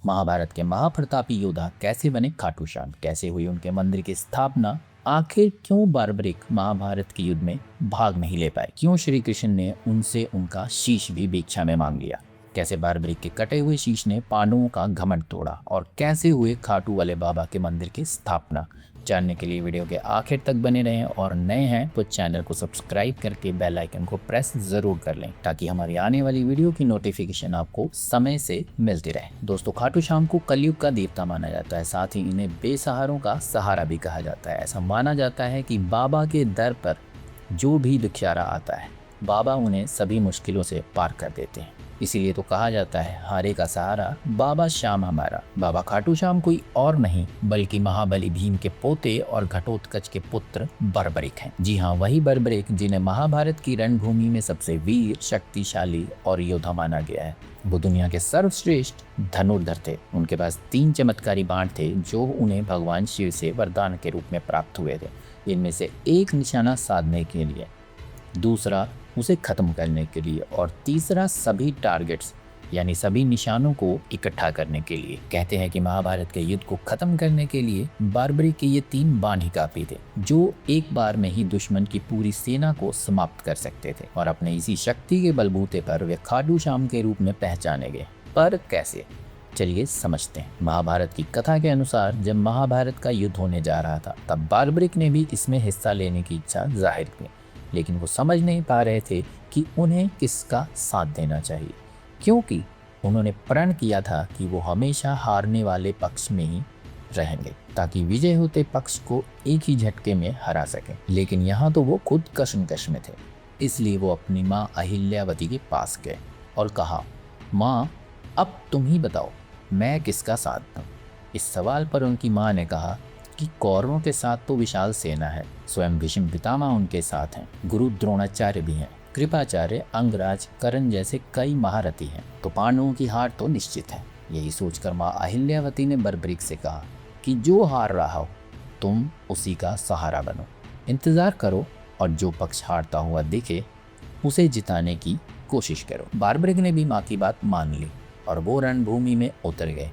महाभारत के महाप्रतापी योद्धा कैसे बने खाटू श्याम, कैसे हुई उनके मंदिर की स्थापना, आखिर क्यों बार्बरिक महाभारत के युद्ध में भाग नहीं ले पाए, क्यों श्री कृष्ण ने उनसे उनका शीश भी भिक्षा में मांग लिया, कैसे बार्बरिक के कटे हुए शीश ने पांडवों का घमंड तोड़ा और कैसे हुए खाटू वाले बाबा के मंदिर की स्थापना। जानने के लिए वीडियो के आखिर तक बने रहें और नए हैं तो चैनल को सब्सक्राइब करके बेल आइकन को प्रेस जरूर कर लें ताकि हमारी आने वाली वीडियो की नोटिफिकेशन आपको समय से मिलती रहे। दोस्तों, खाटू श्याम को कलयुग का देवता माना जाता है, साथ ही इन्हें बेसहारों का सहारा भी कहा जाता है। ऐसा माना जाता है कि बाबा के दर पर जो भी दुखियारा आता है, बाबा उन्हें सभी मुश्किलों से पार कर देते हैं। इसीलिए तो कहा जाता है हारे का सहारा बाबा श्याम हमारा। बाबा खाटू श्याम कोई और नहीं बल्कि महाबली भीम के पोते और घटोत्कच के पुत्र बर्बरिक हैं। जी हाँ, वही बर्बरिक जिन्हें महाभारत की रणभूमि में सबसे वीर, शक्तिशाली और योद्धा माना गया है। वो दुनिया के सर्वश्रेष्ठ धनुर्धर थे। उनके पास 3 चमत्कारी बाण थे जो उन्हें भगवान शिव से वरदान के रूप में प्राप्त हुए थे। इनमें से एक निशाना साधने के लिए, दूसरा उसे खत्म करने के लिए और तीसरा सभी टारगेट्स यानी सभी निशानों को इकट्ठा करने के लिए। कहते हैं कि महाभारत के युद्ध को खत्म करने के लिए बार्बरिक के ये 3 बाण ही काफी थे जो एक बार में ही दुश्मन की पूरी सेना को समाप्त कर सकते थे और अपने इसी शक्ति के बलबूते पर वे खाटू श्याम के रूप में पहचाने गए। पर कैसे, चलिए समझते हैं। महाभारत की कथा के अनुसार जब महाभारत का युद्ध होने जा रहा था तब बार्बरिक ने भी इसमें हिस्सा लेने की इच्छा जाहिर की, लेकिन वो समझ नहीं पा रहे थे कि उन्हें किसका साथ देना चाहिए, क्योंकि उन्होंने प्रण किया था कि वो हमेशा हारने वाले पक्ष में ही रहेंगे ताकि विजय होते पक्ष को एक ही झटके में हरा सकें। लेकिन यहाँ तो वो खुद कशमकश में थे। इसलिए वो अपनी माँ अहिल्यावती के पास गए और कहा, माँ अब तुम ही बताओ मैं किसका साथ दूं। इस सवाल पर उनकी माँ ने कहा कि कौरवों के साथ तो विशाल सेना है, स्वयं भीष्म पितामह उनके साथ हैं, गुरु द्रोणाचार्य भी हैं, कृपाचार्य, अंगराज, कर्ण जैसे कई महारथी हैं, तो पांडवों की हार तो निश्चित है। यही सोचकर माँ अहिल्यावती ने बर्बरिक से कहा कि जो हार रहा हो तुम उसी का सहारा बनो, इंतजार करो और जो पक्ष हारता हुआ दिखे उसे जिताने की कोशिश करो। बार्बरिक ने भी माँ की बात मान ली और वो रणभूमि में उतर गए।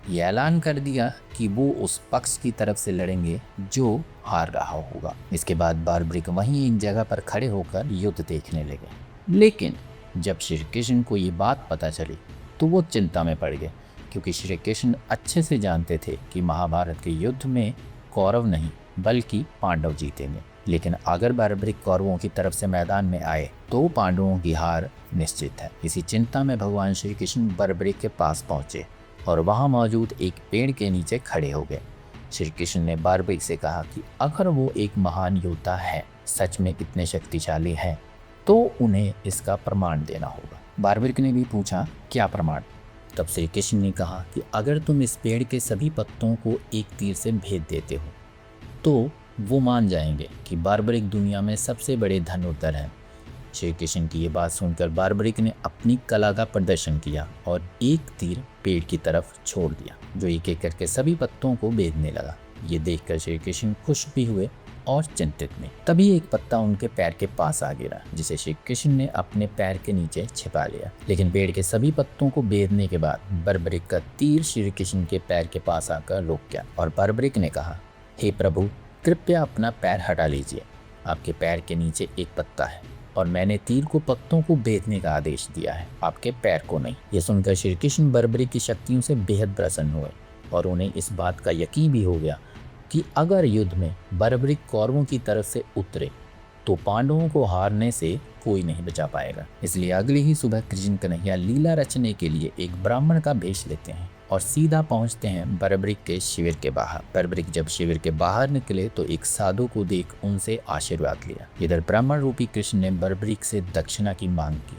ये ऐलान कर दिया कि वो उस पक्ष की तरफ से लड़ेंगे जो हार रहा होगा। इसके बाद बार्बरिक वहीं एक जगह पर खड़े होकर युद्ध देखने लगे। लेकिन जब श्री कृष्ण को ये बात पता चली तो वो चिंता में पड़ गए, क्योंकि श्री कृष्ण अच्छे से जानते थे कि महाभारत के युद्ध में कौरव नहीं बल्कि पांडव जीतेंगे। लेकिन अगर बार्बरिक कौरवों की तरफ से मैदान में आए तो पांडवों की हार निश्चित है। इसी चिंता में भगवान श्री कृष्ण बार्बरिक के पास पहुंचे और वहां मौजूद एक पेड़ के नीचे खड़े हो गए। श्री कृष्ण ने बार्बरिक से कहा कि अगर वो एक महान योद्धा है, सच में इतने शक्तिशाली है, तो उन्हें इसका प्रमाण देना होगा। बार्बरिक ने भी पूछा, क्या प्रमाण? तब श्री कृष्ण ने कहा कि अगर तुम इस पेड़ के सभी पत्तों को एक तीर से भेद देते हो तो वो मान जाएंगे कि बार्बरिक दुनिया में सबसे बड़े धनुर्धर हैं। श्री कृष्ण की ये बात सुनकर बार्बरिक ने अपनी कला का प्रदर्शन किया और एक तीर पेड़ की तरफ छोड़ दिया जो एक एक करके सभी पत्तों को बेधने लगा। ये देखकर श्री कृष्ण खुश भी हुए और चिंतित में। तभी एक पत्ता उनके पैर के पास आ गिरा जिसे श्री कृष्ण ने अपने पैर के नीचे छिपा लिया। लेकिन पेड़ के सभी पत्तों को बेधने के बाद बार्बरिक का तीर श्री कृष्ण के पैर के पास आकर रुक गया और बार्बरिक ने कहा, हे प्रभु, कृपया अपना पैर हटा लीजिए। आपके पैर के नीचे एक पत्ता है और मैंने तीर को पत्तों को बेधने का आदेश दिया है, आपके पैर को नहीं। ये सुनकर श्री कृष्ण बार्बरिक की शक्तियों से बेहद प्रसन्न हुए और उन्हें इस बात का यकीन भी हो गया कि अगर युद्ध में बार्बरिक कौरवों की तरफ से उतरे तो पांडवों को हारने से कोई नहीं बचा पाएगा। इसलिए अगली ही सुबह कृष्ण कन्हैया लीला रचने के लिए एक ब्राह्मण का भेष लेते हैं और सीधा पहुंचते हैं बार्बरिक के शिविर के बाहर। बार्बरिक जब शिविर के बाहर निकले तो एक साधु को देख उनसे आशीर्वाद लिया। इधर ब्राह्मण रूपी कृष्ण ने बार्बरिक से दक्षिणा की मांग की।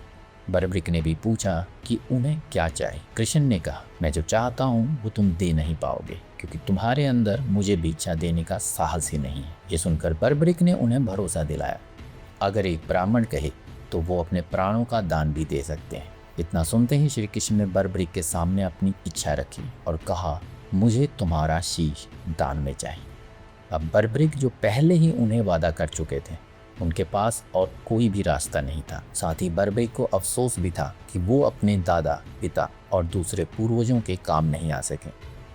बार्बरिक ने भी पूछा कि उन्हें क्या चाहिए। कृष्ण ने कहा, मैं जो चाहता हूँ वो तुम दे नहीं पाओगे, क्योंकि तुम्हारे अंदर मुझे भिक्षा देने का साहस ही नहीं है। ये सुनकर बार्बरिक ने उन्हें भरोसा दिलाया, अगर एक ब्राह्मण कहे तो वो अपने प्राणों का दान भी दे सकते हैं। इतना सुनते ही श्री कृष्ण ने बार्बरिक के सामने अपनी इच्छा रखी और कहा, मुझे तुम्हारा शीश दान में चाहिए। अब बार्बरिक जो पहले ही उन्हें वादा कर चुके थे, उनके पास और कोई भी रास्ता नहीं था। साथ ही बार्बरिक को अफसोस भी था कि वो अपने दादा, पिता और दूसरे पूर्वजों के काम नहीं आ सके।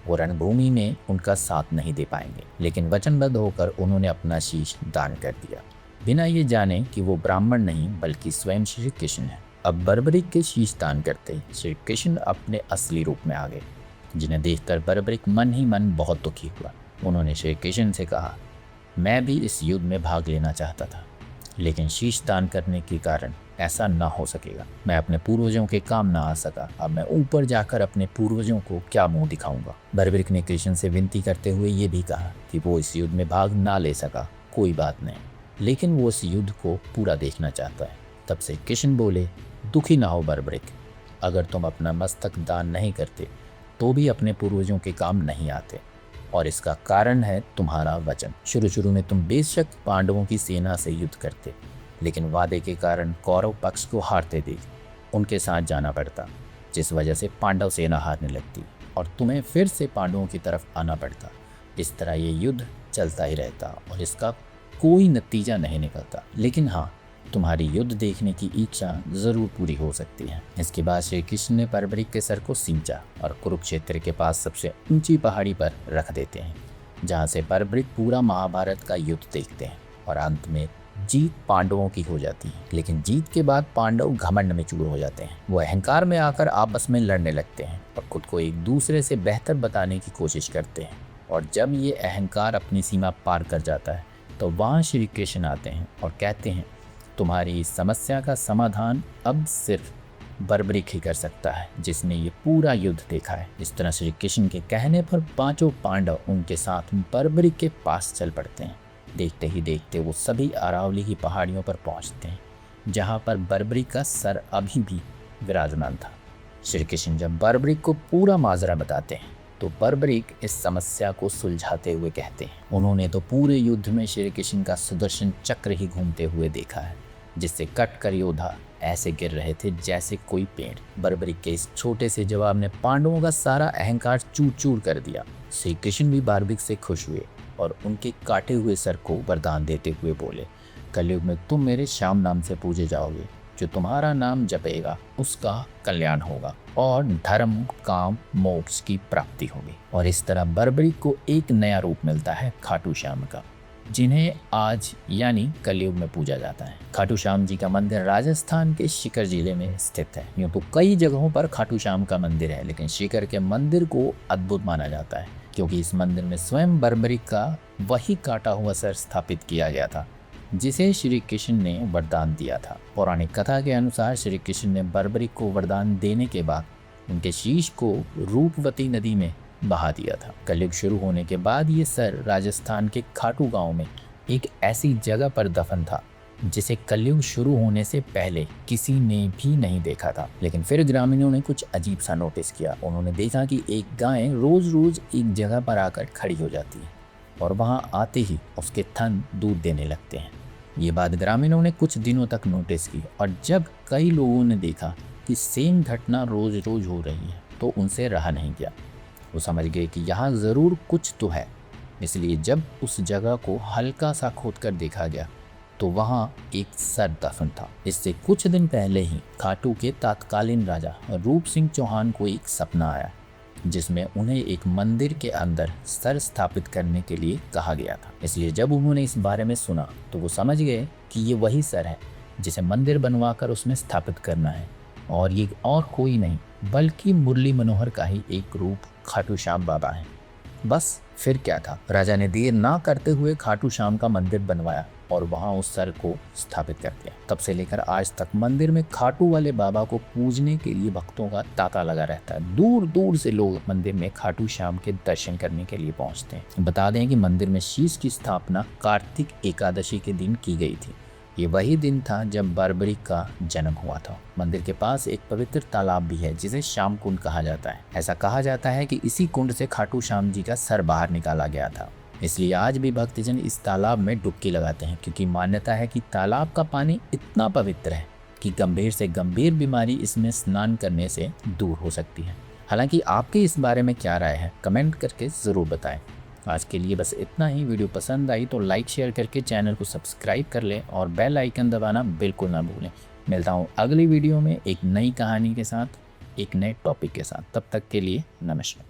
वो रणभूमि में उनका साथ नहीं दे पाएंगे, लेकिन वचनबद्ध होकर उन्होंने अपना शीश दान कर दिया, बिना ये जाने कि वो ब्राह्मण नहीं बल्कि स्वयं श्री कृष्ण है। अब बर्बरिक के शीश दान करते श्री कृष्ण अपने असली रूप में आ गए, जिन्हें देखकर बर्बरिक मन ही मन बहुत दुखी हुआ। उन्होंने श्री कृष्ण से कहा, मैं भी इस युद्ध में भाग लेना चाहता था, लेकिन शीश दान करने के कारण ऐसा ना हो सकेगा। मैं अपने पूर्वजों के काम ना आ सका, अब मैं ऊपर जाकर अपने पूर्वजों को क्या मुंह दिखाऊंगा। बर्बरिक ने कृष्ण से विनती करते हुए ये भी कहा कि वो इस युद्ध में भाग ना ले सका, कोई बात नहीं, लेकिन वो इस युद्ध को पूरा देखना चाहता है। तब से कृष्ण बोले, दुखी ना हो बर्बरिक, अगर तुम अपना मस्तक दान नहीं करते तो भी अपने पूर्वजों के काम नहीं आते, और इसका कारण है तुम्हारा वचन। शुरू में तुम बेशक पांडवों की सेना से युद्ध करते, लेकिन वादे के कारण कौरव पक्ष को हारते देख उनके साथ जाना पड़ता, जिस वजह से पांडव सेना हारने लगती और तुम्हें फिर से पांडवों की तरफ आना पड़ता। इस तरह ये युद्ध चलता ही रहता और इसका कोई नतीजा नहीं निकलता। लेकिन हाँ, तुम्हारी युद्ध देखने की इच्छा जरूर पूरी हो सकती है। इसके बाद श्री कृष्ण ने बर्बरिक के सर को सींचा और कुरुक्षेत्र के पास सबसे ऊंची पहाड़ी पर रख देते हैं, जहाँ से बर्बरिक पूरा महाभारत का युद्ध देखते हैं और अंत में जीत पांडवों की हो जाती है। लेकिन जीत के बाद पांडव घमंड में चूर हो जाते हैं। वो अहंकार में आकर आपस में लड़ने लगते हैं और खुद को एक दूसरे से बेहतर बताने की कोशिश करते हैं। और जब ये अहंकार अपनी सीमा पार कर जाता है तो वहाँ श्री कृष्ण आते हैं और कहते हैं, तुम्हारी इस समस्या का समाधान अब सिर्फ बर्बरिक ही कर सकता है, जिसने ये पूरा युद्ध देखा है। इस तरह श्री कृष्ण के कहने पर पांचों पांडव उनके साथ बर्बरिक के पास चल पड़ते हैं। देखते ही देखते वो सभी अरावली की पहाड़ियों पर पहुंचते हैं, जहां पर बर्बरिक का सर अभी भी विराजमान था। श्री कृष्ण जब बर्बरिक को पूरा माजरा बताते हैं तो बर्बरिक इस समस्या को सुलझाते हुए कहते हैं, उन्होंने तो पूरे युद्ध में श्री कृष्ण का सुदर्शन चक्र ही घूमते हुए देखा है, जिससे कट कर योद्धा ऐसे गिर रहे थे जैसे कोई पेड़। बर्बरिक के इस छोटे से जवाब ने पांडवों का सारा अहंकार चूर चूर कर दिया। श्री कृष्ण भी बर्बरिक से खुश हुए और उनके काटे हुए सर को वरदान देते हुए बोले, कलयुग में तुम मेरे श्याम नाम से पूजे जाओगे, जो तुम्हारा नाम जपेगा उसका कल्याण होगा और धर्म काम मोक्ष की प्राप्ति होगी। और इस तरह बर्बरिक को एक नया रूप मिलता है खाटू श्याम का, जिन्हें आज यानी कलयुग में पूजा जाता है। खाटू श्याम जी का मंदिर राजस्थान के सीकर जिले में स्थित है। यूँ तो कई जगहों पर खाटू श्याम का मंदिर है, लेकिन सीकर के मंदिर को अद्भुत माना जाता है, क्योंकि इस मंदिर में स्वयं बर्बरिक का वही काटा हुआ सर स्थापित किया गया था, जिसे श्री कृष्ण ने वरदान दिया था। पौराणिक कथा के अनुसार श्री कृष्ण ने बर्बरिक को वरदान देने के बाद उनके शीश को रूपवती नदी में बहा दिया था। कलयुग शुरू होने के बाद ये सर राजस्थान के खाटू गांव में एक ऐसी जगह पर दफन था जिसे कलयुग शुरू होने से पहले किसी ने भी नहीं देखा था। लेकिन फिर ग्रामीणों ने कुछ अजीब सा नोटिस किया। उन्होंने देखा कि एक गाय रोज रोज एक जगह पर आकर खड़ी हो जाती है और वहां आते ही उसके थन दूध देने लगते हैं। ये बात ग्रामीणों ने कुछ दिनों तक नोटिस की और जब कई लोगों ने देखा कि सेम घटना रोज रोज हो रही है तो उनसे रहा नहीं गया। वो समझ गए कि यहाँ ज़रूर कुछ तो है, इसलिए जब उस जगह को हल्का सा खोद कर देखा गया तो वहाँ एक सर दफन था। इससे कुछ दिन पहले ही खाटू के तत्कालीन राजा रूप सिंह चौहान को एक सपना आया, जिसमें उन्हें एक मंदिर के अंदर सर स्थापित करने के लिए कहा गया था। इसलिए जब उन्होंने इस बारे में सुना तो वो समझ गए कि ये वही सर है जिसे मंदिर बनवाकर उसमें स्थापित करना है, और ये और कोई नहीं बल्कि मुरली मनोहर का ही एक रूप खाटू श्याम बाबा है। बस फिर क्या था, राजा ने देर ना करते हुए खाटू श्याम का मंदिर बनवाया और वहां उस सर को स्थापित कर दिया। तब से लेकर आज तक मंदिर में खाटू वाले बाबा को पूजने के लिए भक्तों का तांता लगा रहता है। दूर दूर से लोग मंदिर में खाटू श्याम के दर्शन करने के लिए पहुंचते हैं। बता दें कि मंदिर में शीश की स्थापना कार्तिक एकादशी के दिन की गई थी। ये वही दिन था जब बर्बरिक का जन्म हुआ था। मंदिर के पास एक पवित्र तालाब भी है जिसे श्याम कुंड कहा जाता है। ऐसा कहा जाता है कि इसी कुंड से खाटू श्याम जी का सर बाहर निकाला गया था। इसलिए आज भी भक्तजन इस तालाब में डुबकी लगाते हैं, क्योंकि मान्यता है कि तालाब का पानी इतना पवित्र है कि गंभीर से गंभीर बीमारी इसमें स्नान करने से दूर हो सकती है। हालांकि आपकी इस बारे में क्या राय है, कमेंट करके ज़रूर बताएं। आज के लिए बस इतना ही। वीडियो पसंद आई तो लाइक शेयर करके चैनल को सब्सक्राइब कर लें और बेल आइकन दबाना बिल्कुल ना भूलें। मिलता हूँ अगली वीडियो में एक नई कहानी के साथ। एक नए टॉपिक के साथ। तब तक के लिए नमस्कार।